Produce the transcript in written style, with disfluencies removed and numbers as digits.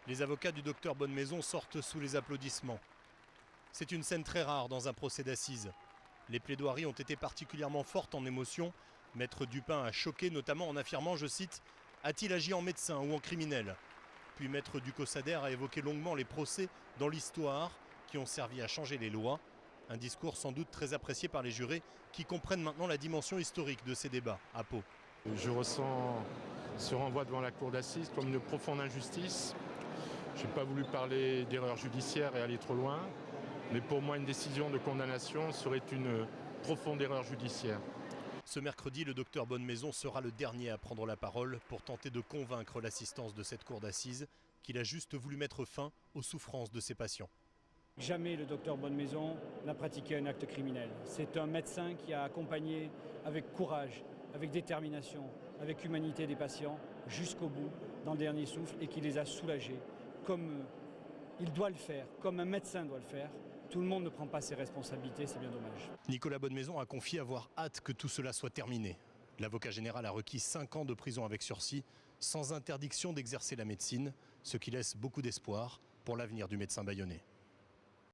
Les avocats du docteur Bonnemaison sortent sous les applaudissements. C'est une scène très rare dans un procès d'assises. Les plaidoiries ont été particulièrement fortes en émotion. Maître Dupin a choqué, notamment en affirmant, je cite, « A-t-il agi en médecin ou en criminel ?» Puis Maître Ducossader a évoqué longuement les procès dans l'histoire qui ont servi à changer les lois. Un discours sans doute très apprécié par les jurés qui comprennent maintenant la dimension historique de ces débats à Pau. Je ressens ce renvoi devant la cour d'assises comme une profonde injustice. Je n'ai pas voulu parler d'erreur judiciaire et aller trop loin, mais pour moi une décision de condamnation serait une profonde erreur judiciaire. Ce mercredi, le docteur Bonnemaison sera le dernier à prendre la parole pour tenter de convaincre l'assistance de cette cour d'assises qu'il a juste voulu mettre fin aux souffrances de ses patients. Jamais le docteur Bonnemaison n'a pratiqué un acte criminel. C'est un médecin qui a accompagné avec courage, avec détermination, avec humanité des patients jusqu'au bout, dans le dernier souffle, et qui les a soulagés, comme il doit le faire, comme un médecin doit le faire. Tout le monde ne prend pas ses responsabilités, c'est bien dommage. Nicolas Bonnemaison a confié avoir hâte que tout cela soit terminé. L'avocat général a requis 5 ans de prison avec sursis, sans interdiction d'exercer la médecine, ce qui laisse beaucoup d'espoir pour l'avenir du médecin bayonnais.